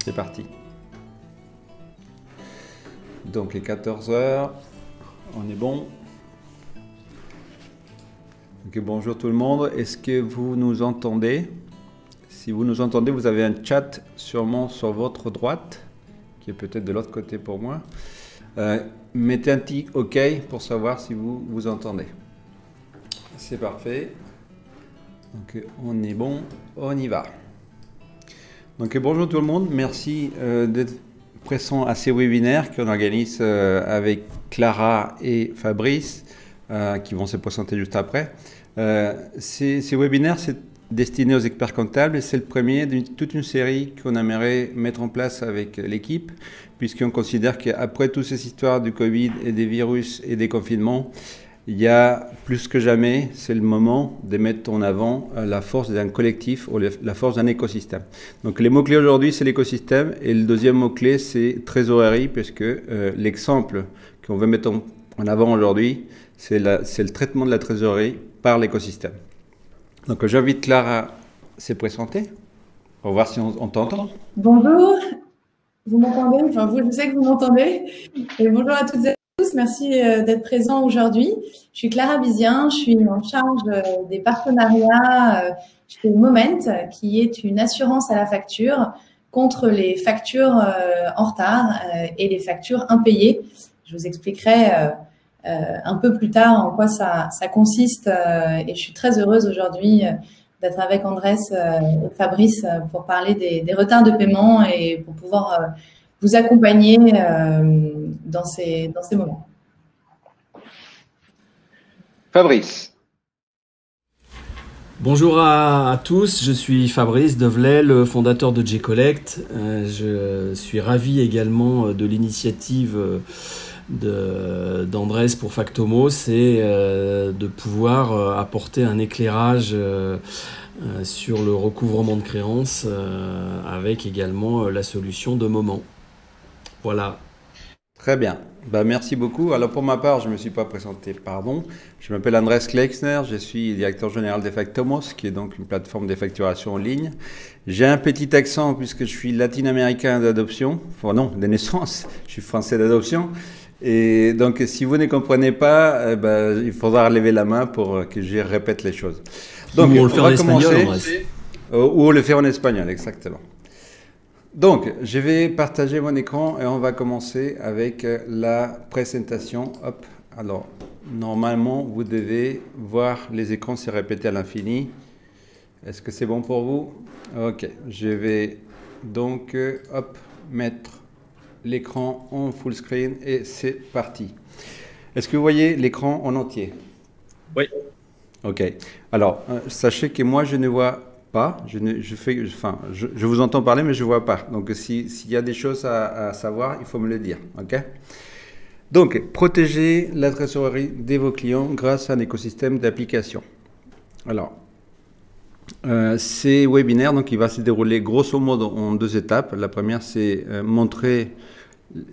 C'est parti. Donc, il est 14 h, on est bon. Okay, bonjour tout le monde, est-ce que vous nous entendez? Si vous nous entendez, vous avez un chat sûrement sur votre droite, qui est peut-être de l'autre côté pour moi. Mettez un petit OK pour savoir si vous vous entendez. C'est parfait. Donc, on est bon, on y va. Donc, bonjour tout le monde, merci d'être présent à ces webinaires qu'on organise avec Clara et Fabrice, qui vont se présenter juste après. Ces webinaires, c'est destiné aux experts comptables et c'est le premier d'une toute une série qu'on aimerait mettre en place avec l'équipe, puisqu'on considère qu'après toutes ces histoires du Covid et des virus et des confinements, il y a plus que jamais, c'est le moment de mettre en avant la force d'un collectif ou la force d'un écosystème. Donc les mots-clés aujourd'hui, c'est l'écosystème et le deuxième mot-clé, c'est trésorerie, puisque l'exemple qu'on veut mettre en avant aujourd'hui, c'est le traitement de la trésorerie par l'écosystème. Donc j'invite Clara à se présenter. On va voir si on t'entend. Bonjour, vous m'entendez? Enfin, je sais que vous m'entendez. Et bonjour à toutes et à tous, merci d'être présents aujourd'hui. Je suis Clara Bizien, je suis en charge des partenariats chez Moment, qui est une assurance à la facture contre les factures en retard et les factures impayées. Je vous expliquerai un peu plus tard en quoi ça consiste et je suis très heureuse aujourd'hui d'être avec Andrés et Fabrice pour parler des retards de paiement et pour pouvoir vous accompagner dans ces moments. Fabrice. Bonjour à tous, je suis Fabrice Develet, le fondateur de J-Collect. Je suis ravi également de l'initiative d'Andrés pour Factomo, c'est de pouvoir apporter un éclairage sur le recouvrement de créances avec également la solution de Moment. Voilà. Très bien. Merci beaucoup. Alors pour ma part, je ne me suis pas présenté, pardon. Je m'appelle Andrés Kleixner, je suis directeur général de Factomos, qui est donc une plateforme de facturation en ligne. J'ai un petit accent puisque je suis latino-américain d'adoption, enfin non, de naissance, je suis français d'adoption. Et donc si vous ne comprenez pas, il faudra lever la main pour que je répète les choses. Donc ou on le fait en espagnol, ou on le fait en espagnol, exactement. Donc, je vais partager mon écran et on va commencer avec la présentation. Hop. Alors, normalement, vous devez voir les écrans se répéter à l'infini. Est-ce que c'est bon pour vous? Ok. Je vais donc mettre l'écran en full screen et c'est parti. Est-ce que vous voyez l'écran en entier? Oui. Ok. Alors, sachez que moi, je ne vois pas. Je vous entends parler, mais je ne vois pas. Donc, s'il y a des choses à savoir, il faut me le dire. Ok. Donc, protéger la trésorerie de vos clients grâce à un écosystème d'applications. Alors, ces webinaires, donc, il va se dérouler grosso modo en deux étapes. La première, c'est montrer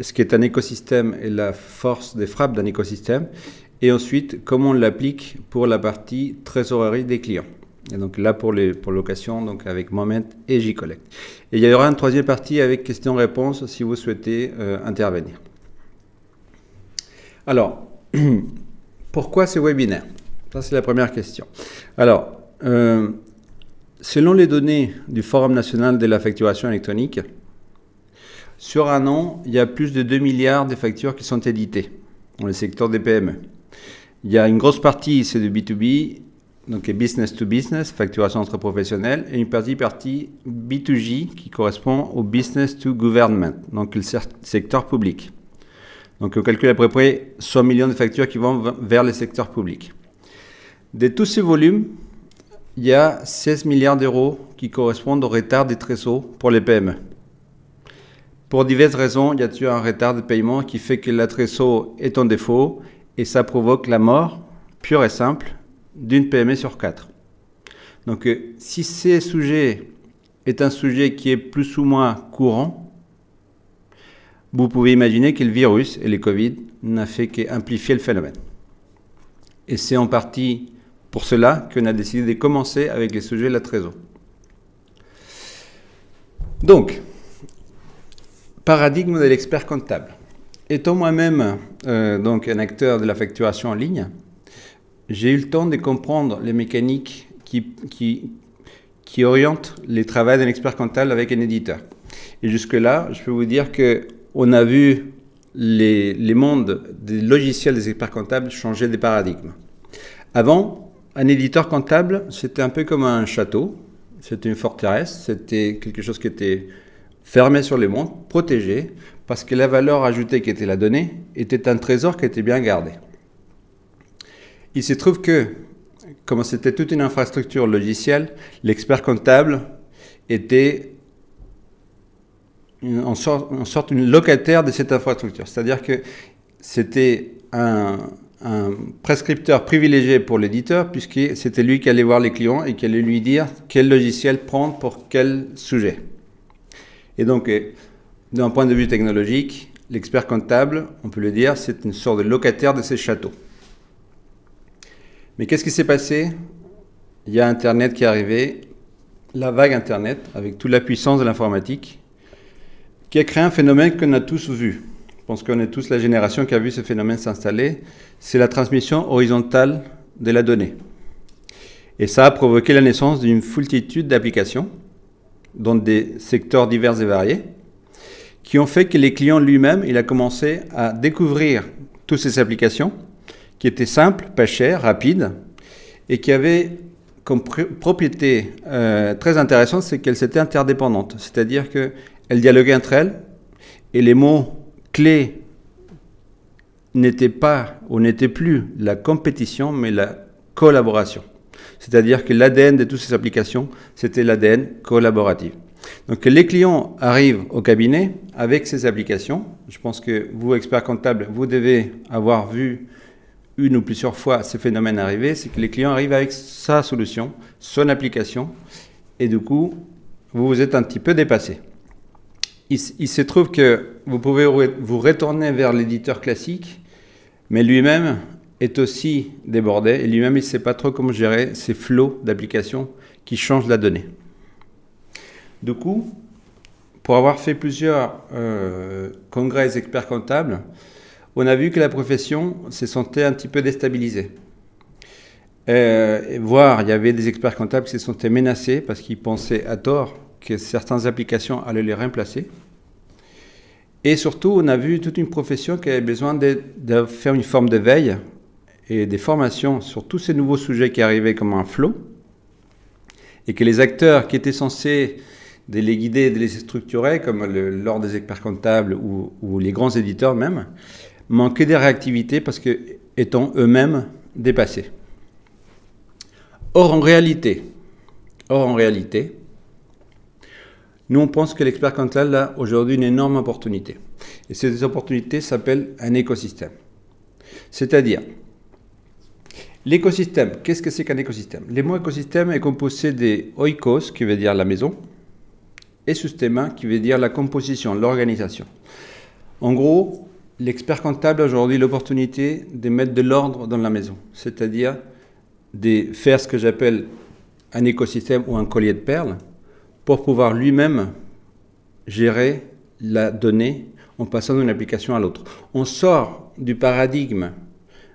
ce qu'est un écosystème et la force des frappes d'un écosystème. Et ensuite, comment on l'applique pour la partie trésorerie des clients. Et donc là, pour location, donc avec Moment et J-Collect. Et il y aura une troisième partie avec questions-réponses si vous souhaitez intervenir. Alors, pourquoi ces webinaires? Ça, c'est la première question. Alors, selon les données du Forum national de la facturation électronique, sur un an, il y a plus de 2 milliards de factures qui sont éditées dans le secteur des PME. Il y a une grosse partie, c'est du B2B, donc business to business, facturation entre professionnels, et une partie B2G qui correspond au business to government, donc le secteur public. Donc on calcule à peu près 100 millions de factures qui vont vers le secteur public. De tous ces volumes, il y a 16 milliards d'euros qui correspondent au retard des trésors pour les PME. Pour diverses raisons, il y a toujours un retard de paiement qui fait que la trésor est en défaut et ça provoque la mort pure et simple d'une PME sur 4. Donc, si ce sujet est un sujet qui est plus ou moins courant, vous pouvez imaginer que le virus et le Covid n'a fait qu'amplifier le phénomène. Et c'est en partie pour cela qu'on a décidé de commencer avec les sujets de la trésor. Donc, paradigme de l'expert comptable. Étant moi-même donc un acteur de la facturation en ligne, j'ai eu le temps de comprendre les mécaniques qui orientent les travaux d'un expert comptable avec un éditeur. Et jusque-là, je peux vous dire qu'on a vu les mondes des logiciels des experts comptables changer des paradigmes. Avant, un éditeur comptable, c'était un peu comme un château, c'était une forteresse, c'était quelque chose qui était fermé sur les mondes, protégé, parce que la valeur ajoutée qui était la donnée était un trésor qui était bien gardé. Il se trouve que, comme c'était toute une infrastructure logicielle, l'expert comptable était en sorte une locataire de cette infrastructure. C'est-à-dire que c'était un prescripteur privilégié pour l'éditeur, puisque c'était lui qui allait voir les clients et qui allait lui dire quel logiciel prendre pour quel sujet. Et donc, d'un point de vue technologique, l'expert comptable, on peut le dire, c'est une sorte de locataire de ces châteaux. Mais qu'est-ce qui s'est passé? Il y a Internet qui est arrivé, la vague Internet, avec toute la puissance de l'informatique, qui a créé un phénomène qu'on a tous vu. Je pense qu'on est tous la génération qui a vu ce phénomène s'installer. C'est la transmission horizontale de la donnée. Et ça a provoqué la naissance d'une foultitude d'applications dans des secteurs divers et variés, qui ont fait que les clients lui-même, il a commencé à découvrir toutes ces applications qui étaient simples, pas chères, rapides, et qui avaient comme propriété très intéressante, c'est qu'elles étaient interdépendantes. C'est-à-dire qu'elles dialoguaient entre elles, et les mots clés n'étaient pas ou n'étaient plus la compétition, mais la collaboration. C'est-à-dire que l'ADN de toutes ces applications, c'était l'ADN collaboratif. Donc les clients arrivent au cabinet avec ces applications. Je pense que vous, experts comptables, vous devez avoir vu une ou plusieurs fois ce phénomène arriver. C'est que les clients arrivent avec sa solution, son application, et du coup, vous vous êtes un petit peu dépassé. Il se trouve que vous pouvez vous retourner vers l'éditeur classique, mais lui-même est aussi débordé, et lui-même, il ne sait pas trop comment gérer ces flots d'applications qui changent la donnée. Du coup, pour avoir fait plusieurs congrès experts comptables, on a vu que la profession se sentait un petit peu déstabilisée. Voire, il y avait des experts comptables qui se sentaient menacés parce qu'ils pensaient à tort que certaines applications allaient les remplacer. Et surtout, on a vu toute une profession qui avait besoin de faire une forme de veille et des formations sur tous ces nouveaux sujets qui arrivaient comme un flot, et que les acteurs qui étaient censés de les guider, de les structurer, comme l'ordre des experts comptables ou les grands éditeurs même, manquaient de réactivité parce que étant eux-mêmes dépassés. Or, en réalité, nous, on pense que l'expert comptable a aujourd'hui une énorme opportunité. Et cette opportunité s'appelle un écosystème. C'est-à-dire, l'écosystème, qu'est-ce que c'est qu'un écosystème? Le mot écosystème est composé de oikos, qui veut dire la maison, et systema, qui veut dire la composition, l'organisation. En gros, l'expert comptable a aujourd'hui l'opportunité de mettre de l'ordre dans la maison, c'est-à-dire de faire ce que j'appelle un écosystème ou un collier de perles, pour pouvoir lui-même gérer la donnée en passant d'une application à l'autre. On sort du paradigme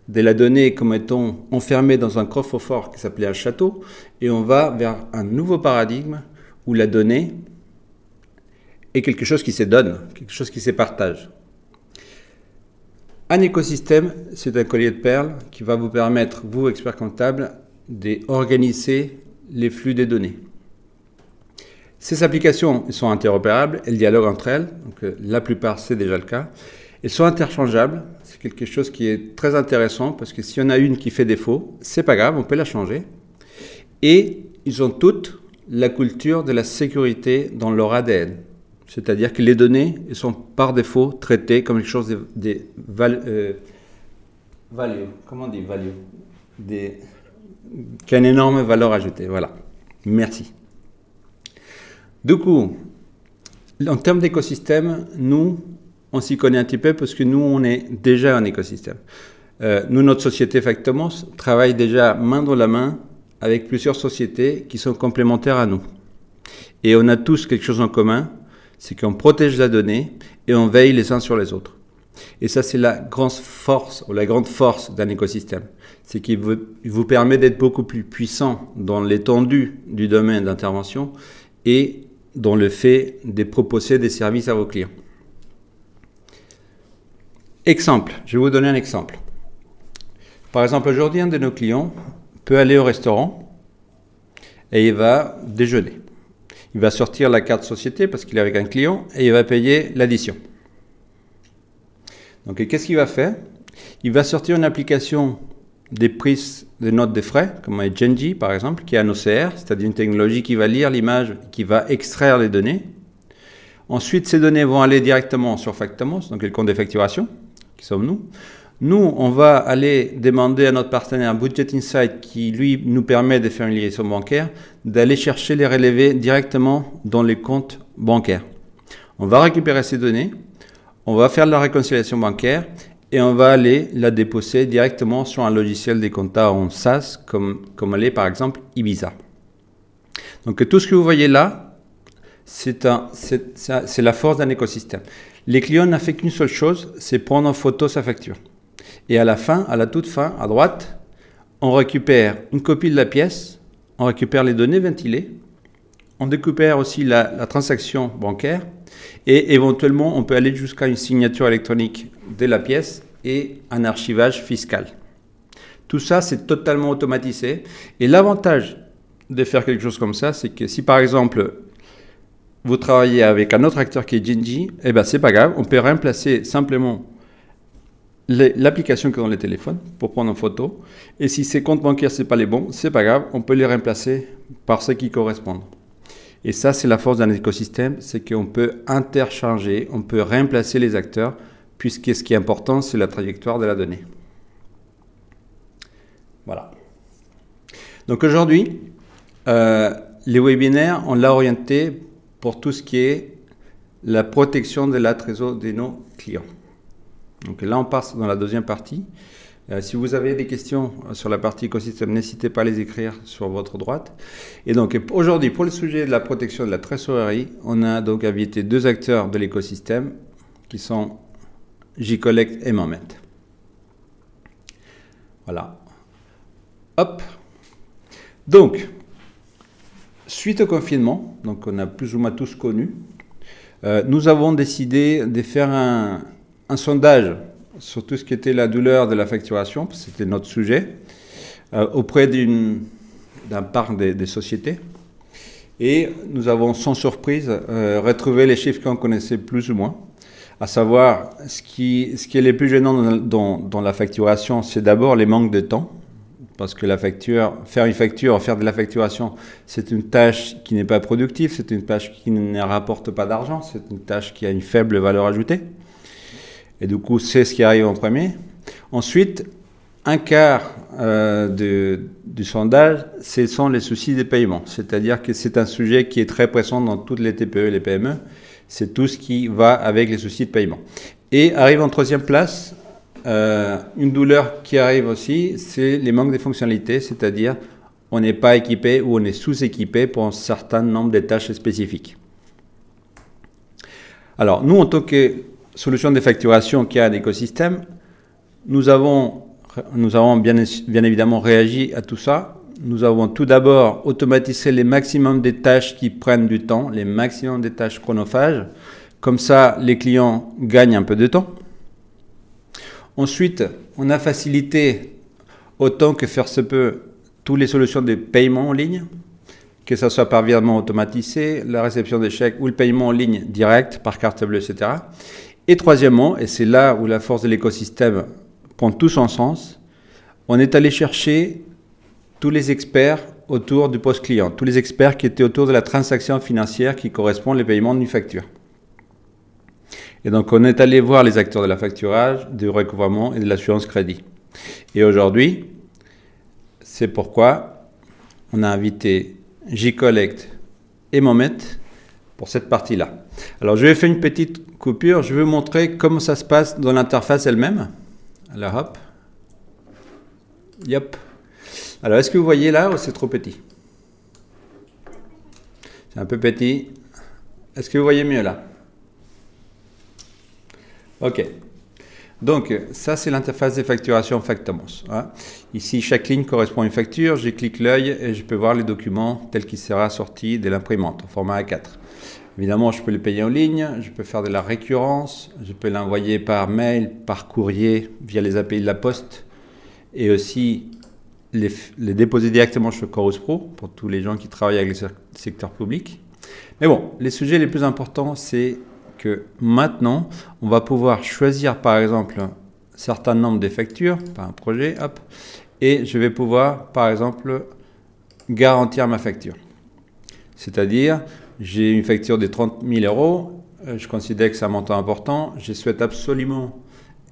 de la donnée comme étant enfermée dans un coffre-fort qui s'appelait un château, et on va vers un nouveau paradigme où la donnée est quelque chose qui se donne, quelque chose qui se partage. Un écosystème, c'est un collier de perles qui va vous permettre, vous, experts comptables, d'organiser les flux des données. Ces applications sont interopérables, elles dialoguent entre elles, donc la plupart c'est déjà le cas. Elles sont interchangeables, c'est quelque chose qui est très intéressant parce que si on a une qui fait défaut, c'est pas grave, on peut la changer. Et ils ont toutes la culture de la sécurité dans leur ADN. C'est-à-dire que les données elles sont par défaut traitées comme quelque chose de value. Comment on dit value? Qui a une énorme valeur ajoutée. Voilà. Merci. Du coup, en termes d'écosystème, nous, on s'y connaît un petit peu parce que nous, on est déjà un écosystème. Nous, notre société Factomos travaille déjà main dans la main avec plusieurs sociétés qui sont complémentaires à nous. Et on a tous quelque chose en commun, C'est qu'on protège la donnée et on veille les uns sur les autres. Et ça, c'est la grande force d'un écosystème. C'est qu'il vous permet d'être beaucoup plus puissant dans l'étendue du domaine d'intervention et dans le fait de proposer des services à vos clients. Exemple, je vais vous donner un exemple. Par exemple, aujourd'hui, un de nos clients peut aller au restaurant et il va déjeuner. Il va sortir la carte société parce qu'il est avec un client et il va payer l'addition. Donc, qu'est-ce qu'il va faire? Il va sortir une application des prises de notes de frais, comme Genji par exemple, qui est un OCR, c'est-à-dire une technologie qui va lire l'image, qui va extraire les données. Ensuite, ces données vont aller directement sur Factomos, donc le compte de facturation, qui sommes nous. Nous, on va aller demander à notre partenaire Budget Insight, qui lui nous permet de faire une liaison bancaire, d'aller chercher les relevés directement dans les comptes bancaires. On va récupérer ces données, on va faire la réconciliation bancaire et on va aller la déposer directement sur un logiciel des compta en SaaS, comme l'est par exemple Ibiza. Donc tout ce que vous voyez là, c'est la force d'un écosystème. Les clients n'ont fait qu'une seule chose, c'est prendre en photo sa facture. Et à la toute fin, à droite, on récupère une copie de la pièce, on récupère les données ventilées, on récupère aussi la transaction bancaire et éventuellement on peut aller jusqu'à une signature électronique de la pièce et un archivage fiscal. Tout ça, c'est totalement automatisé. Et l'avantage de faire quelque chose comme ça, c'est que si par exemple vous travaillez avec un autre acteur qui est Genji, eh ben c'est pas grave, on peut remplacer simplement l'application qui est dans le téléphone pour prendre en photo. Et si ces comptes bancaires c'est pas les bons, c'est pas grave, on peut les remplacer par ceux qui correspondent. Et ça, c'est la force d'un écosystème, c'est qu'on peut interchanger, on peut remplacer les acteurs, puisque ce qui est important, c'est la trajectoire de la donnée. Voilà. Donc aujourd'hui, les webinaires, on l'a orienté pour tout ce qui est la protection de la trésorerie de nos clients. Donc là, on passe dans la deuxième partie. Si vous avez des questions sur la partie écosystème, n'hésitez pas à les écrire sur votre droite. Et donc aujourd'hui, pour le sujet de la protection de la trésorerie, on a donc invité deux acteurs de l'écosystème qui sont JCollect et Moment. Voilà. Hop. Donc, suite au confinement, donc on a plus ou moins tous connu, nous avons décidé de faire un sondage sur tout ce qui était la douleur de la facturation, c'était notre sujet, auprès d'un parc des sociétés. Et nous avons sans surprise retrouvé les chiffres qu'on connaissait plus ou moins, à savoir ce qui est le plus gênant dans la facturation, c'est d'abord les manques de temps, parce que faire de la facturation, c'est une tâche qui n'est pas productive, c'est une tâche qui ne rapporte pas d'argent, c'est une tâche qui a une faible valeur ajoutée. Et du coup, c'est ce qui arrive en premier. Ensuite, un quart du sondage, ce sont les soucis des paiements. C'est-à-dire que c'est un sujet qui est très pressant dans toutes les TPE et les PME. C'est tout ce qui va avec les soucis de paiement. Et arrive en troisième place, une douleur qui arrive aussi, c'est les manques de fonctionnalités. C'est-à-dire, on n'est pas équipé ou on est sous-équipé pour un certain nombre de tâches spécifiques. Alors, nous, en tant que solution de facturation qui a un écosystème, nous avons bien évidemment réagi à tout ça. Nous avons tout d'abord automatisé les maximums des tâches qui prennent du temps, les maximums des tâches chronophages. Comme ça, les clients gagnent un peu de temps. Ensuite, on a facilité autant que faire se peut toutes les solutions de paiement en ligne, que ce soit par virement automatisé, la réception des chèques ou le paiement en ligne direct par carte bleue, etc. Et troisièmement, et c'est là où la force de l'écosystème prend tout son sens, on est allé chercher tous les experts autour du post-client, tous les experts qui étaient autour de la transaction financière qui correspond au paiement d'une facture. Et donc, on est allé voir les acteurs de la facturage, du recouvrement et de l'assurance crédit. Et aujourd'hui, c'est pourquoi on a invité JCollect et Moment pour cette partie-là. Alors, je vais faire une petite coupure. Je vais vous montrer comment ça se passe dans l'interface elle-même. Alors, hop. Yep. Alors, est-ce que vous voyez là ou c'est trop petit? C'est un peu petit. Est-ce que vous voyez mieux là? OK. Donc, ça, c'est l'interface de facturation Factomos. Hein. Ici, chaque ligne correspond à une facture. Je clique l'œil et je peux voir les documents tels qu'il sera sorti de l'imprimante en format A4. Évidemment, je peux le payer en ligne, je peux faire de la récurrence, je peux l'envoyer par mail, par courrier, via les API de la Poste, et aussi les déposer directement chez Chorus Pro pour tous les gens qui travaillent avec le secteur public. Mais bon, les sujets les plus importants, c'est que maintenant, on va pouvoir choisir par exemple un certain nombre de factures par un projet, hop, et je vais pouvoir par exemple garantir ma facture. C'est-à-dire, j'ai une facture de 30 000 euros, je considère que c'est un montant important, je souhaite absolument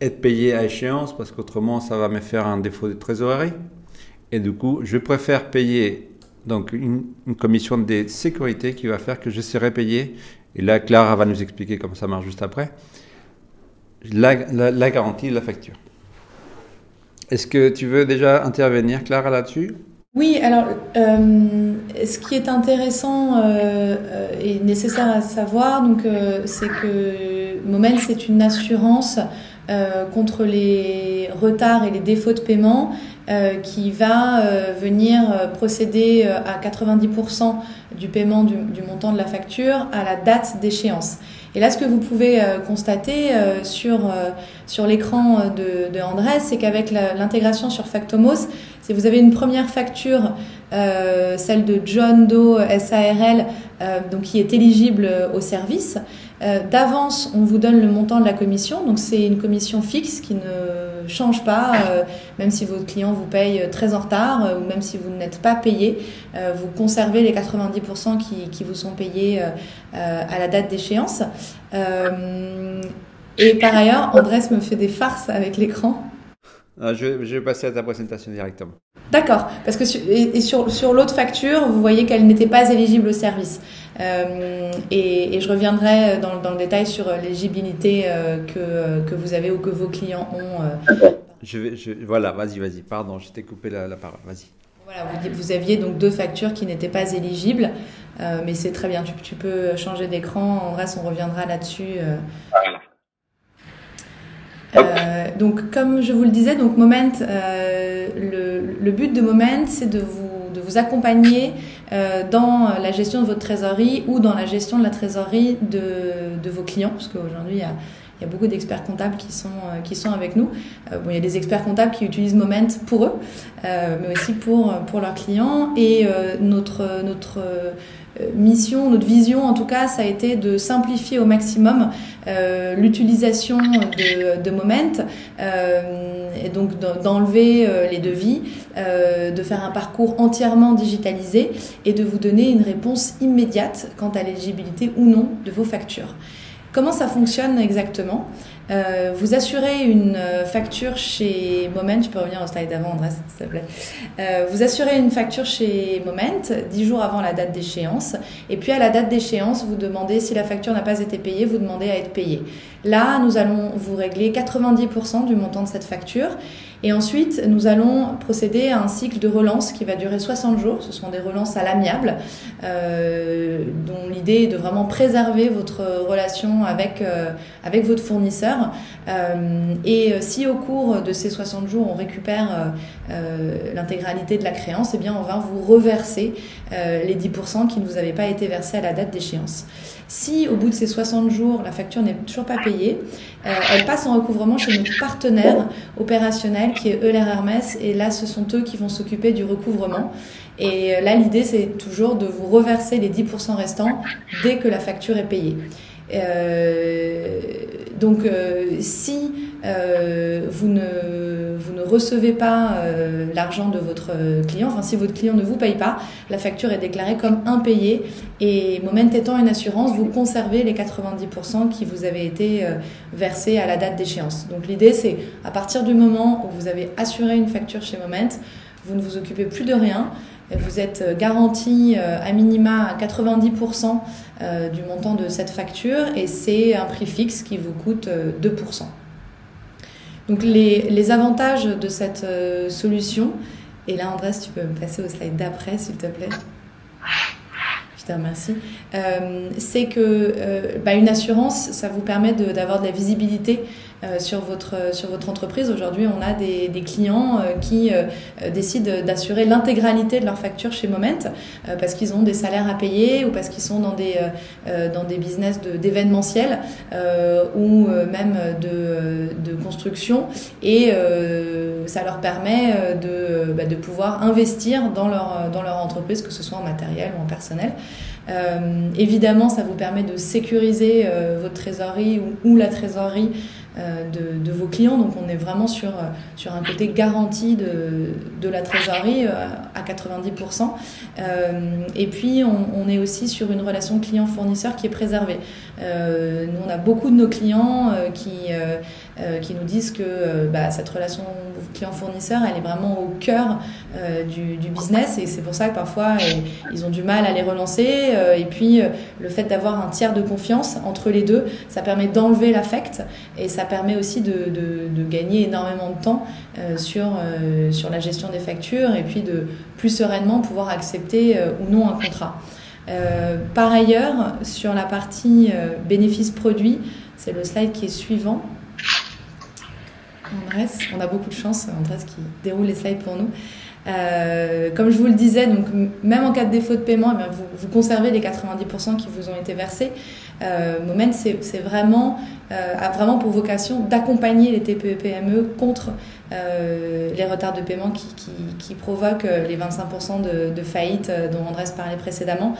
être payé à échéance parce qu'autrement ça va me faire un défaut de trésorerie. Et du coup, je préfère payer donc une commission de sécurité qui va faire que je serai payé. Et là, Clara va nous expliquer comment ça marche juste après. La garantie de la facture. Est-ce que tu veux déjà intervenir, Clara, là-dessus ? Oui, alors, ce qui est intéressant et nécessaire à savoir, c'est que Moment, c'est une assurance contre les retards et les défauts de paiement qui va venir procéder à 90% du paiement du montant de la facture à la date d'échéance. Et là, ce que vous pouvez constater sur l'écran de Andrés, c'est qu'avec l'intégration sur Factomos, si vous avez une première facture, celle de John Doe SARL, donc qui est éligible au service, d'avance, on vous donne le montant de la commission. Donc c'est une commission fixe qui ne change pas, même si votre client vous paye très en retard ou même si vous n'êtes pas payé, vous conservez les 90% qui vous sont payés à la date d'échéance. Et par ailleurs, Andrés me fait des farces avec l'écran. Je vais passer à ta présentation directement. D'accord, parce que sur l'autre facture, vous voyez qu'elle n'était pas éligible au service. Et je reviendrai dans le détail sur l'éligibilité que vous avez ou que vos clients ont. Voilà, vas-y, pardon, je t'ai coupé la parole, vas-y. Voilà, vous aviez donc 2 factures qui n'étaient pas éligibles, mais c'est très bien, tu peux changer d'écran, en vrai, on reviendra là-dessus. Voilà. Donc, comme je vous le disais, donc Moment, le but de Moment, c'est de vous accompagner dans la gestion de votre trésorerie ou dans la gestion de la trésorerie de vos clients, parce qu'aujourd'hui, il y a beaucoup d'experts comptables qui sont avec nous. Il y a des experts comptables qui utilisent Moment pour eux, mais aussi pour leurs clients. Et notre mission, notre vision en tout cas, ça a été de simplifier au maximum l'utilisation de Moment, et donc d'enlever les devis, de faire un parcours entièrement digitalisé et de vous donner une réponse immédiate quant à l'éligibilité ou non de vos factures. Comment ça fonctionne exactement ? Vous assurez une facture chez Moment, tu peux revenir au slide d'avant, Andrés, s'il te plaît. Vous assurez une facture chez Moment 10 jours avant la date d'échéance, et puis à la date d'échéance, vous demandez, si la facture n'a pas été payée, vous demandez à être payé. Là, nous allons vous régler 90% du montant de cette facture, et ensuite, nous allons procéder à un cycle de relance qui va durer 60 jours. Ce sont des relances à l'amiable, dont l'idée est de vraiment préserver votre relation avec votre fournisseur. Et si au cours de ces 60 jours, on récupère l'intégralité de la créance, eh bien, on va vous reverser les 10% qui ne vous avaient pas été versés à la date d'échéance. Si au bout de ces 60 jours, la facture n'est toujours pas payée, elle passe en recouvrement chez notre partenaire opérationnel qui est Euler Hermès, et là ce sont eux qui vont s'occuper du recouvrement. Et là l'idée c'est toujours de vous reverser les 10% restants dès que la facture est payée. Donc si vous ne recevez pas l'argent de votre client, enfin si votre client ne vous paye pas, la facture est déclarée comme impayée, et Moment étant une assurance, vous conservez les 90% qui vous avaient été versés à la date d'échéance. Donc l'idée c'est, à partir du moment où vous avez assuré une facture chez Moment, vous ne vous occupez plus de rien. Vous êtes garanti à minima à 90% du montant de cette facture, et c'est un prix fixe qui vous coûte 2%. Donc les avantages de cette solution, et là Andrés, tu peux me passer au slide d'après s'il te plaît. Je Je te remercie. C'est que une assurance, ça vous permet d'avoir de la visibilité sur votre entreprise. Aujourd'hui, on a des clients qui décident d'assurer l'intégralité de leur facture chez Moment parce qu'ils ont des salaires à payer ou parce qu'ils sont dans des business d'événementiel ou même de construction, et ça leur permet de pouvoir investir dans leur entreprise, que ce soit en matériel ou en personnel. Évidemment, ça vous permet de sécuriser votre trésorerie ou la trésorerie de vos clients. Donc on est vraiment sur un côté garanti de la trésorerie à 90%. Et puis on est aussi sur une relation client-fournisseur qui est préservée. Nous, on a beaucoup de nos clients qui nous disent que cette relation client-fournisseur, elle est vraiment au cœur du business, et c'est pour ça que parfois ils ont du mal à les relancer. Et puis le fait d'avoir un tiers de confiance entre les deux, ça permet d'enlever l'affect, et ça permet aussi de gagner énormément de temps sur la gestion des factures, et puis de plus sereinement pouvoir accepter ou non un contrat. Par ailleurs, sur la partie bénéfices produits, c'est le slide qui est suivant. Andrés, on a beaucoup de chance, Andrés qui déroule les slides pour nous. Comme je vous le disais, donc même en cas de défaut de paiement, vous conservez les 90% qui vous ont été versés. Moment, c'est vraiment pour vocation d'accompagner les TPE-PME contre les retards de paiement qui provoquent les 25% de faillite dont Andrés parlait précédemment.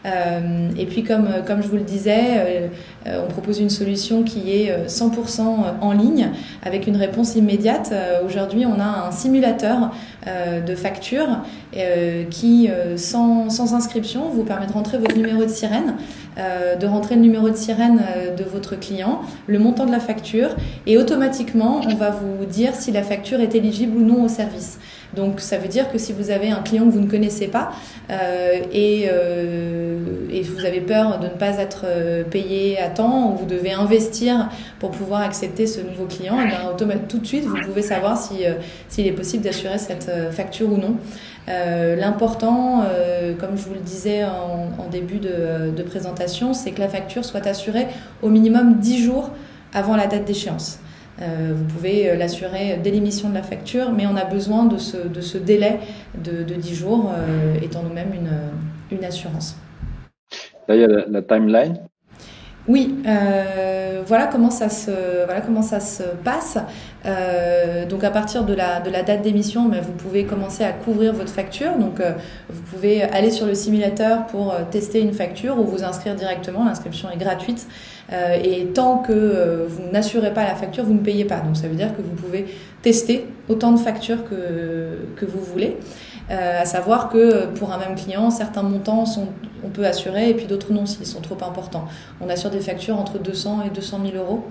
Et puis comme je vous le disais, on propose une solution qui est 100% en ligne avec une réponse immédiate. Aujourd'hui, on a un simulateur de facture qui, sans inscription, vous permet de rentrer votre numéro de sirène, de rentrer le numéro de sirène de votre client, le montant de la facture, et automatiquement, on va vous dire si la facture est éligible ou non au service. Donc ça veut dire que si vous avez un client que vous ne connaissez pas et vous avez peur de ne pas être payé à temps, ou vous devez investir pour pouvoir accepter ce nouveau client, et bien, tout de suite vous pouvez savoir s'il est possible d'assurer cette facture ou non. L'important, comme je vous le disais en début de présentation, c'est que la facture soit assurée au minimum 10 jours avant la date d'échéance. Vous pouvez l'assurer dès l'émission de la facture, mais on a besoin de ce délai de 10 jours, étant nous-mêmes une assurance. Là, il y a la timeline. Oui, voilà comment ça se passe. Donc à partir de la date d'émission, vous pouvez commencer à couvrir votre facture. Donc vous pouvez aller sur le simulateur pour tester une facture ou vous inscrire directement. L'inscription est gratuite. Et tant que vous n'assurez pas la facture, vous ne payez pas. Donc ça veut dire que vous pouvez tester autant de factures que vous voulez. À savoir que pour un même client, certains montants on peut assurer, et puis d'autres non s'ils sont trop importants. On assure des factures entre 200 et 200 000 euros.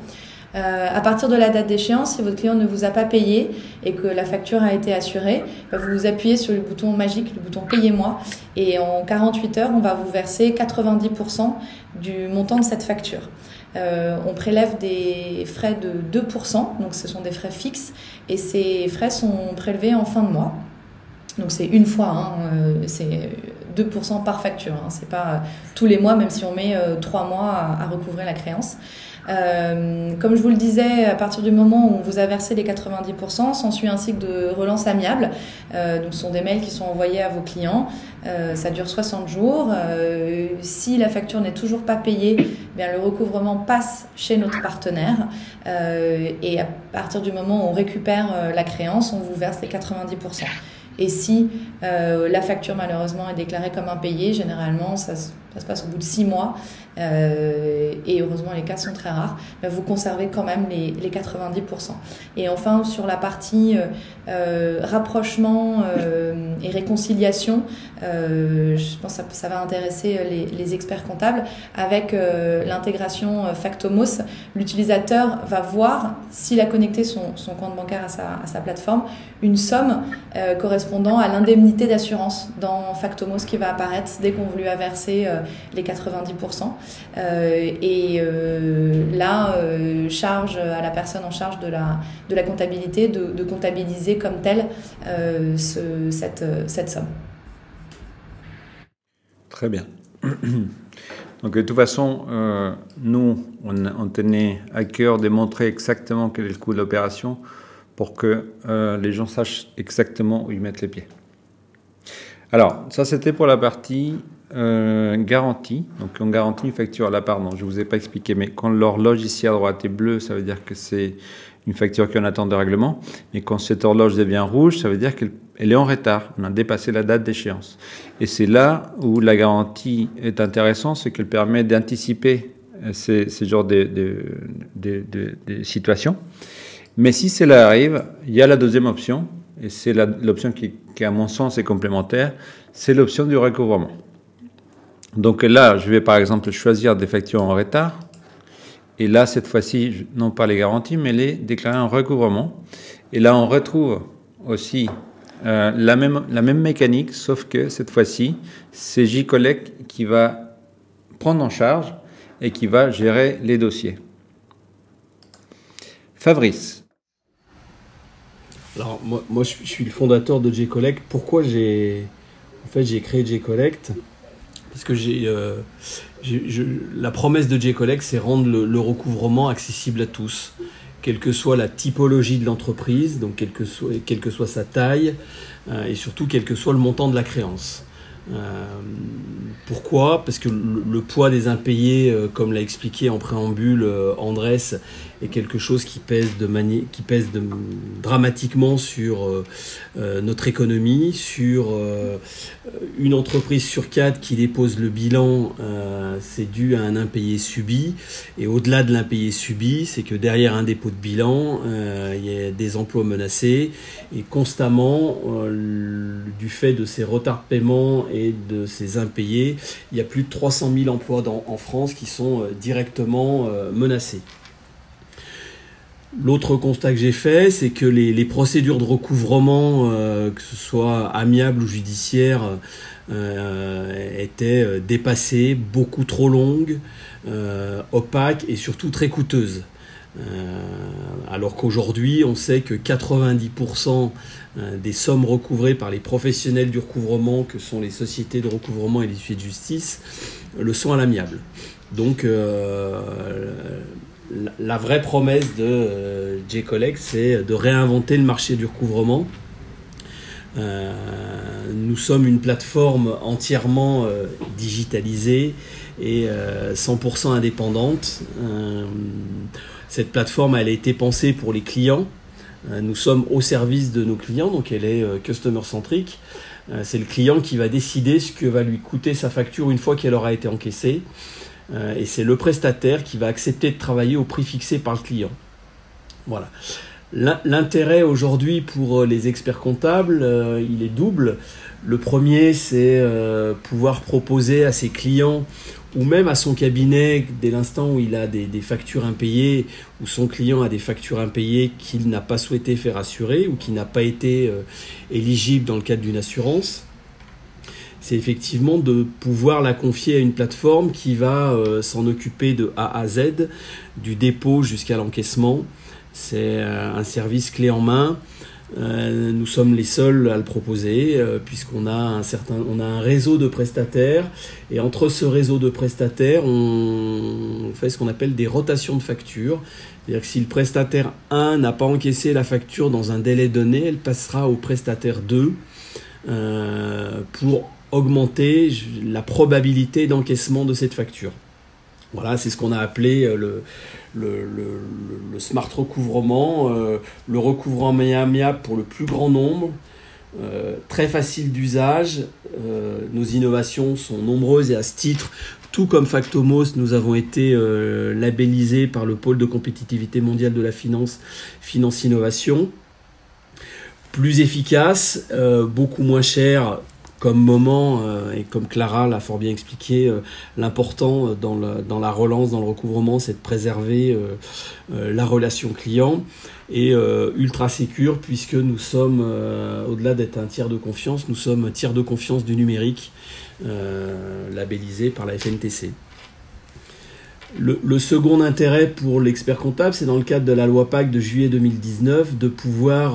À partir de la date d'échéance, si votre client ne vous a pas payé et que la facture a été assurée, vous appuyez sur le bouton magique, le bouton Payez-moi, et en 48 heures, on va vous verser 90% du montant de cette facture. On prélève des frais de 2%, donc ce sont des frais fixes, et ces frais sont prélevés en fin de mois. Donc c'est une fois, c'est 2% par facture, c'est pas tous les mois, même si on met 3 mois à recouvrer la créance. Comme je vous le disais, à partir du moment où on vous a versé les 90%, s'ensuit un cycle de relance amiable. Donc ce sont des mails qui sont envoyés à vos clients. Ça dure 60 jours. Si la facture n'est toujours pas payée, bien le recouvrement passe chez notre partenaire. Et à partir du moment où on récupère la créance, on vous verse les 90%. Et si la facture malheureusement est déclarée comme impayée, généralement ça se passe au bout de 6 mois, et heureusement les cas sont très rares, mais vous conservez quand même les 90%. Et enfin sur la partie rapprochement et réconciliation, je pense que ça va intéresser les experts comptables. Avec l'intégration Factomos, l'utilisateur va voir, s'il a connecté son compte bancaire à sa plateforme, une somme correspondant à l'indemnité d'assurance dans Factomos qui va apparaître dès qu'on lui a versé les 90%. Là, charge à la personne en charge de la comptabilité de comptabiliser comme telle cette somme. Très bien. Donc de toute façon, nous, on tenait à cœur de montrer exactement quel est le coût de l'opération pour que les gens sachent exactement où ils mettent les pieds. Alors, ça c'était pour la partie garantie. Donc on garantit une facture. Là, pardon, je ne vous ai pas expliqué, mais quand l'horloge ici à droite est bleue, ça veut dire que c'est une facture qui est en attente de règlement. Et quand cette horloge devient rouge, ça veut dire qu'elle est en retard. On a dépassé la date d'échéance. Et c'est là où la garantie est intéressante, c'est qu'elle permet d'anticiper ces genres de situations. Mais si cela arrive, il y a la deuxième option, et c'est l'option qui, à mon sens, est complémentaire, c'est l'option du recouvrement. Donc là, je vais par exemple choisir des factures en retard. Et là, cette fois-ci, non pas les garanties, mais les déclarer en recouvrement. Et là, on retrouve aussi la même mécanique, sauf que cette fois-ci, c'est J-Collect qui va prendre en charge et qui va gérer les dossiers. Fabrice. Alors, moi je suis le fondateur de J-Collect. Pourquoi j'ai créé J-Collect? Parce que la promesse de J-Collect, c'est rendre le recouvrement accessible à tous, quelle que soit la typologie de l'entreprise, donc quelle que soit sa taille, et surtout quel que soit le montant de la créance. Pourquoi? Parce que le poids des impayés, comme l'a expliqué en préambule Andrés, est quelque chose qui pèse dramatiquement sur notre économie, sur une entreprise sur 4 qui dépose le bilan, c'est dû à un impayé subi, et au-delà de l'impayé subi, c'est que derrière un dépôt de bilan, il y a des emplois menacés, et constamment, du fait de ces retards de paiement et de ces impayés, il y a plus de 300 000 emplois en France qui sont directement menacés. L'autre constat que j'ai fait, c'est que les procédures de recouvrement, que ce soit amiables ou judiciaires, étaient dépassées, beaucoup trop longues, opaques et surtout très coûteuses. Alors qu'aujourd'hui, on sait que 90% des sommes recouvrées par les professionnels du recouvrement, que sont les sociétés de recouvrement et les huissiers de justice, le sont à l'amiable. Donc, la vraie promesse de J-Collect, c'est de réinventer le marché du recouvrement. Nous sommes une plateforme entièrement digitalisée et 100% indépendante. Cette plateforme, elle a été pensée pour les clients. Nous sommes au service de nos clients, donc elle est customer-centrique. C'est le client qui va décider ce que va lui coûter sa facture une fois qu'elle aura été encaissée. Et c'est le prestataire qui va accepter de travailler au prix fixé par le client. Voilà. L'intérêt aujourd'hui pour les experts comptables, il est double. Le premier, c'est pouvoir proposer à ses clients ou même à son cabinet, dès l'instant où il a des factures impayées, ou son client a des factures impayées qu'il n'a pas souhaité faire assurer ou qui n'a pas été éligible dans le cadre d'une assurance, c'est effectivement de pouvoir la confier à une plateforme qui va s'en occuper de A à Z, du dépôt jusqu'à l'encaissement. C'est un service clé en main. Nous sommes les seuls à le proposer puisqu'on a on a un réseau de prestataires, et entre ce réseau de prestataires, on fait ce qu'on appelle des rotations de factures. C'est-à-dire que si le prestataire 1 n'a pas encaissé la facture dans un délai donné, elle passera au prestataire 2 pour augmenter la probabilité d'encaissement de cette facture. Voilà, c'est ce qu'on a appelé le smart recouvrement, le recouvrement amiable pour le plus grand nombre, très facile d'usage. Nos innovations sont nombreuses et à ce titre, tout comme Factomos, nous avons été labellisés par le pôle de compétitivité mondiale de la finance, Finance Innovation. Plus efficace, beaucoup moins cher comme moment, et comme Clara l'a fort bien expliqué, l'important dans la relance, dans le recouvrement, c'est de préserver la relation client, et ultra sécure, puisque nous sommes, au-delà d'être un tiers de confiance, nous sommes tiers de confiance du numérique, labellisé par la FNTC. Le second intérêt pour l'expert comptable, c'est dans le cadre de la loi PAC de juillet 2019, de pouvoir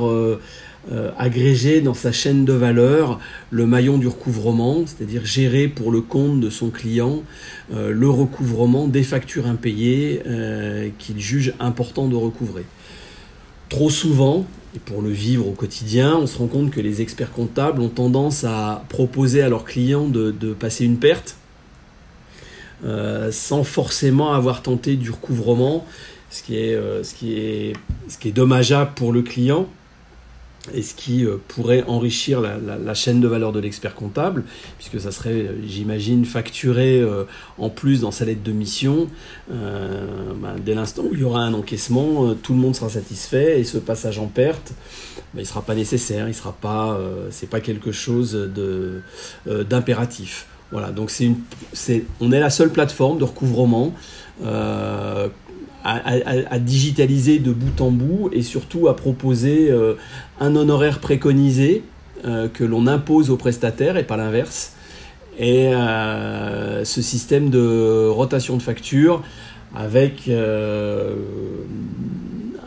agréger dans sa chaîne de valeur le maillon du recouvrement, c'est-à-dire gérer pour le compte de son client le recouvrement des factures impayées qu'il juge important de recouvrer. Trop souvent, et pour le vivre au quotidien, on se rend compte que les experts comptables ont tendance à proposer à leurs clients de passer une perte sans forcément avoir tenté du recouvrement, ce qui est dommageable pour le client et ce qui pourrait enrichir la chaîne de valeur de l'expert comptable, puisque ça serait, j'imagine, facturé en plus dans sa lettre de mission. Dès l'instant où il y aura un encaissement, tout le monde sera satisfait et ce passage en perte, il ne sera pas nécessaire, c'est pas quelque chose d'impératif. Voilà, donc on est la seule plateforme de recouvrement à digitaliser de bout en bout et surtout à proposer un honoraire préconisé que l'on impose aux prestataires et pas l'inverse. Et ce système de rotation de facture avec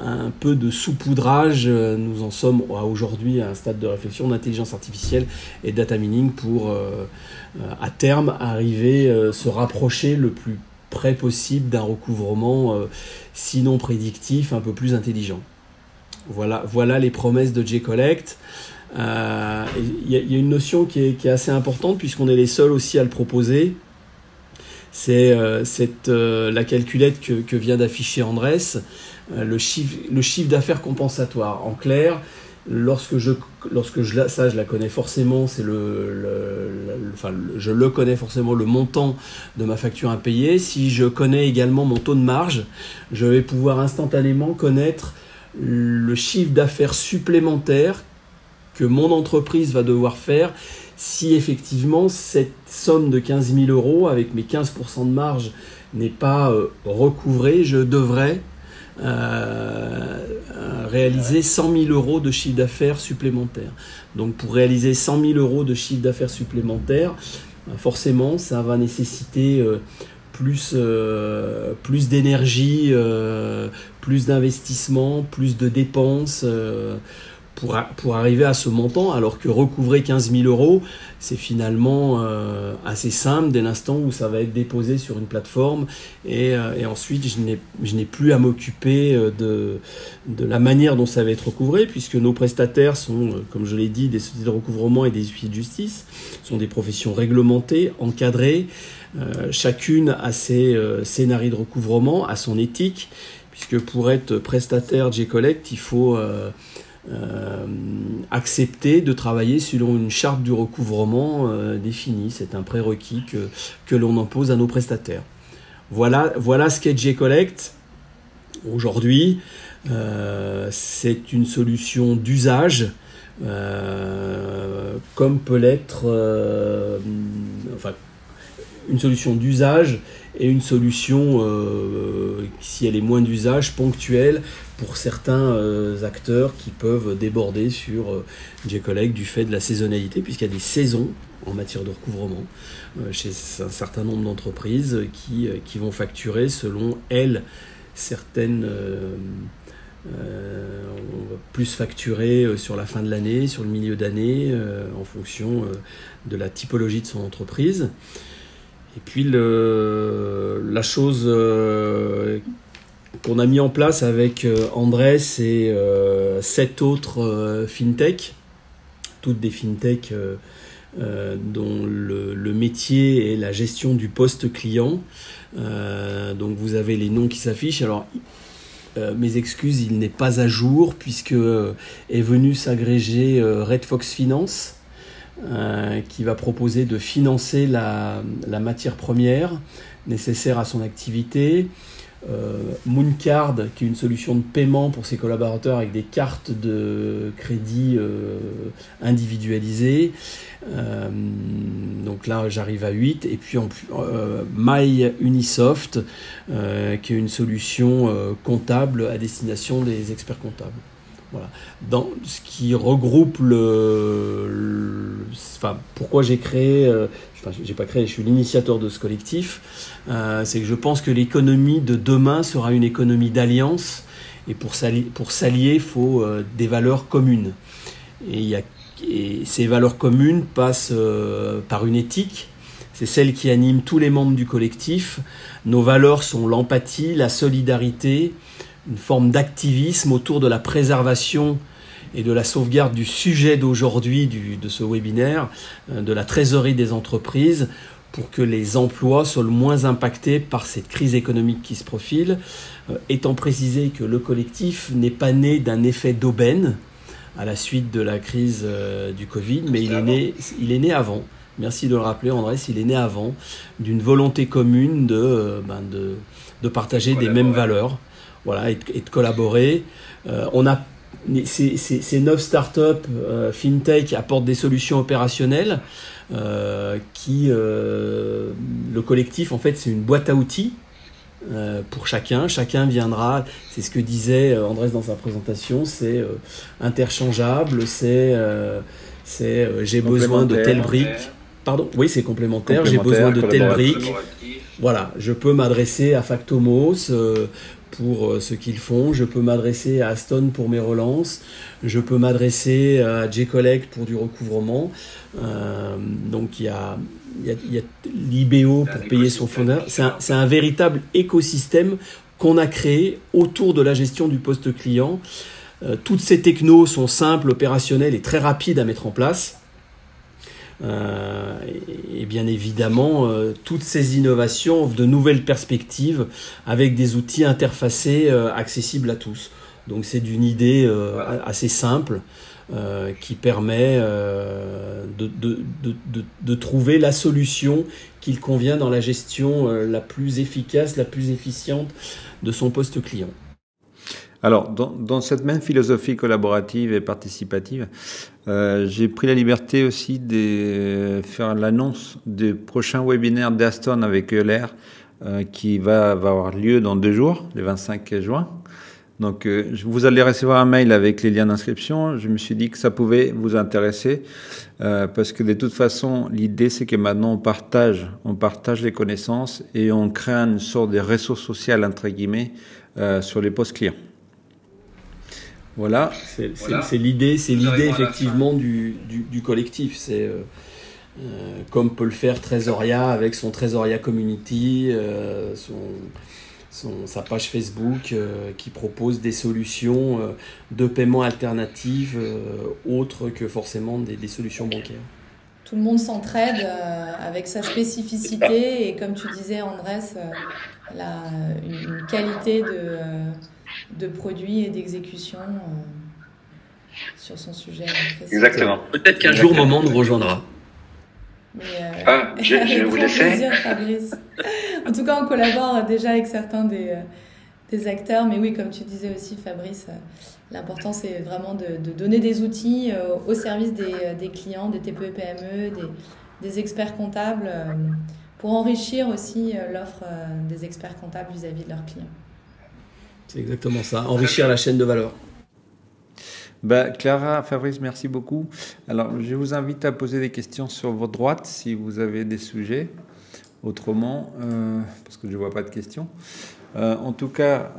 un peu de saupoudrage, nous en sommes aujourd'hui à un stade de réflexion d'intelligence artificielle et data mining pour à terme arriver, se rapprocher le plus près possible d'un recouvrement sinon prédictif, un peu plus intelligent. Voilà les promesses de J-Collect. Il y a une notion qui est assez importante puisqu'on est les seuls aussi à le proposer. C'est la calculette que vient d'afficher Andrés, le chiffre d'affaires compensatoire. En clair, lorsque je la connais forcément, je le connais forcément le montant de ma facture impayée. Si je connais également mon taux de marge, je vais pouvoir instantanément connaître le chiffre d'affaires supplémentaire que mon entreprise va devoir faire si effectivement cette somme de 15 000 € avec mes 15% de marge n'est pas recouvrée. Je devrais réaliser 100 000 € de chiffre d'affaires supplémentaire. Donc pour réaliser 100 000 € de chiffre d'affaires supplémentaire, forcément ça va nécessiter plus d'énergie, plus d'investissement, plus de dépenses pour arriver à ce montant, alors que recouvrer 15 000 € c'est finalement assez simple dès l'instant où ça va être déposé sur une plateforme et ensuite je n'ai plus à m'occuper de la manière dont ça va être recouvré, puisque nos prestataires sont, comme je l'ai dit, des sociétés de recouvrement et des huissiers de justice, sont des professions réglementées, encadrées, chacune a ses scénarios de recouvrement, a son éthique, puisque pour être prestataire J-Collect, il faut accepter de travailler selon une charte du recouvrement définie. C'est un prérequis que l'on impose à nos prestataires. Voilà ce qu'est J-Collect. Aujourd'hui, c'est une solution d'usage, comme peut l'être une solution d'usage et une solution, si elle est moins d'usage, ponctuelle pour certains acteurs qui peuvent déborder sur J-Collect du fait de la saisonnalité, puisqu'il y a des saisons en matière de recouvrement chez un certain nombre d'entreprises qui vont facturer selon elles certaines. On va plus facturer sur la fin de l'année, sur le milieu d'année, en fonction de la typologie de son entreprise. Et puis la chose qu'on a mis en place avec Andrés et 7 autres fintech, toutes des fintech dont le métier est la gestion du poste client. Donc vous avez les noms qui s'affichent. Alors mes excuses, il n'est pas à jour puisque est venu s'agréger Red Fox Finance, qui va proposer de financer la matière première nécessaire à son activité. Mooncard, qui est une solution de paiement pour ses collaborateurs avec des cartes de crédit individualisées. Donc là, j'arrive à 8. Et puis MyUnisoft, qui est une solution comptable à destination des experts comptables. Voilà. Dans ce qui regroupe pourquoi j'ai créé, j'ai pas créé, je suis l'initiateur de ce collectif, c'est que je pense que l'économie de demain sera une économie d'alliance, et pour s'allier, il faut des valeurs communes. et ces valeurs communes passent par une éthique. C'est celle qui anime tous les membres du collectif. Nos valeurs sont l'empathie, la solidarité, une forme d'activisme autour de la préservation et de la sauvegarde du sujet d'aujourd'hui, de ce webinaire, de la trésorerie des entreprises, pour que les emplois soient le moins impactés par cette crise économique qui se profile, étant précisé que le collectif n'est pas né d'un effet d'aubaine à la suite de la crise du Covid, mais il est né avant. Merci de le rappeler, Andrés, il est né avant d'une volonté commune de partager des mêmes valeurs, voilà, et de collaborer. Ces 9 startups FinTech apportent des solutions opérationnelles le collectif, en fait, c'est une boîte à outils pour chacun. Chacun viendra, c'est ce que disait Andrés dans sa présentation, c'est interchangeable, j'ai besoin de telle brique. Pardon, oui, c'est complémentaire. J'ai besoin de telle brique. Voilà, je peux m'adresser à Factomos pour ce qu'ils font. Je peux m'adresser à Aston pour mes relances. Je peux m'adresser à J-Collect pour du recouvrement. Donc, il y a l'IBO pour payer son fondeur. C'est un véritable écosystème qu'on a créé autour de la gestion du poste client. Toutes ces technos sont simples, opérationnelles et très rapides à mettre en place. Et bien évidemment, toutes ces innovations offrent de nouvelles perspectives avec des outils interfacés accessibles à tous. Donc c'est d'une idée assez simple qui permet de trouver la solution qu'il convient dans la gestion la plus efficace, la plus efficiente de son poste client. Alors, dans cette même philosophie collaborative et participative, j'ai pris la liberté aussi de faire l'annonce du prochain webinaire d'Aston avec ELR qui va avoir lieu dans 2 jours, le 25 juin. Donc, vous allez recevoir un mail avec les liens d'inscription. Je me suis dit que ça pouvait vous intéresser parce que de toute façon, l'idée, c'est que maintenant, on partage les connaissances et on crée une sorte de réseau social, entre guillemets, sur les postes clients. Voilà. C'est l'idée effectivement du collectif. C'est comme peut le faire Tresoria avec son Tresoria Community, sa page Facebook qui propose des solutions de paiement alternatives autres que forcément des solutions bancaires. Tout le monde s'entraide avec sa spécificité et comme tu disais Andrés, une qualité de produits et d'exécution sur son sujet. Exactement. Peut-être qu'un jour, Moment nous rejoindra. Mais, je vais vous laisser. Plaisir, Fabrice. En tout cas, on collabore déjà avec certains des acteurs. Mais oui, comme tu disais aussi, Fabrice, l'important, c'est vraiment de donner des outils au service des clients, des TPE et PME, des experts comptables, pour enrichir aussi l'offre des experts comptables vis-à-vis de leurs clients. C'est exactement ça, enrichir la chaîne de valeur. Clara, Fabrice, merci beaucoup. Alors, je vous invite à poser des questions sur votre droite si vous avez des sujets. Autrement, parce que je ne vois pas de questions. En tout cas,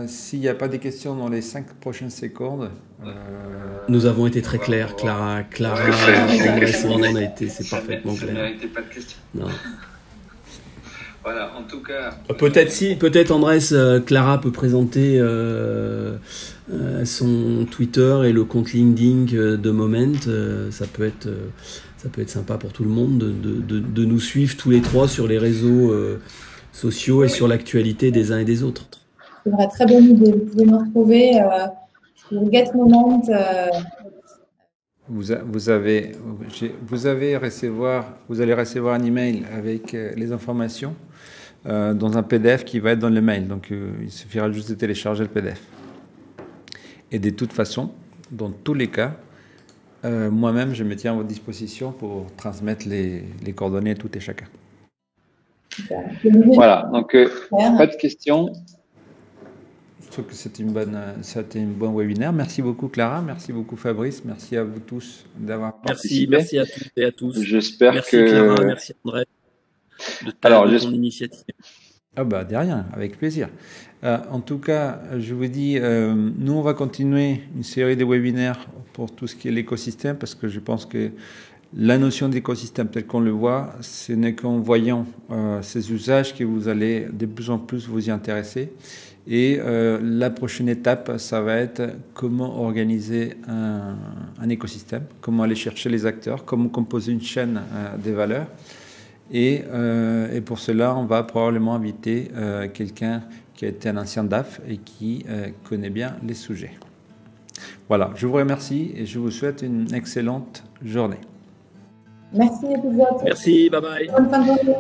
s'il n'y a pas de questions dans les 5 prochaines secondes... Nous avons été très clairs, Clara, c'est parfaitement clair. Ça ne méritait pas de questions. Non. Voilà, en tout cas... Peut-être Andrés, Clara peut présenter son Twitter et le compte LinkedIn de Moment. Ça peut être sympa pour tout le monde de nous suivre tous les 3 sur les réseaux sociaux et sur l'actualité des uns et des autres. C'est une très bonne idée. Vous pouvez me retrouver sur Get Moment. Vous allez recevoir un email avec les informations dans un PDF qui va être dans le mail. Donc, il suffira juste de télécharger le PDF. Et de toute façon, dans tous les cas, moi-même, je me tiens à votre disposition pour transmettre les coordonnées à tout et chacun. Voilà, donc pas de questions. Je trouve que c'était un bon webinaire. Merci beaucoup Clara, merci beaucoup Fabrice, merci à vous tous d'avoir participé. Merci à toutes et à tous. J'espère merci Clara, merci André de ton initiative. Ah bah, de rien, avec plaisir. En tout cas, je vous dis, nous, on va continuer une série de webinaires pour tout ce qui est l'écosystème, parce que je pense que la notion d'écosystème, tel qu'on le voit, ce n'est qu'en voyant ces usages que vous allez de plus en plus vous y intéresser. Et la prochaine étape, ça va être comment organiser un écosystème, comment aller chercher les acteurs, comment composer une chaîne des valeurs. Et pour cela, on va probablement inviter quelqu'un qui a été un ancien DAF et qui connaît bien les sujets. Voilà, je vous remercie et je vous souhaite une excellente journée. Merci à tous. Merci, bye bye. Bonne fin de journée.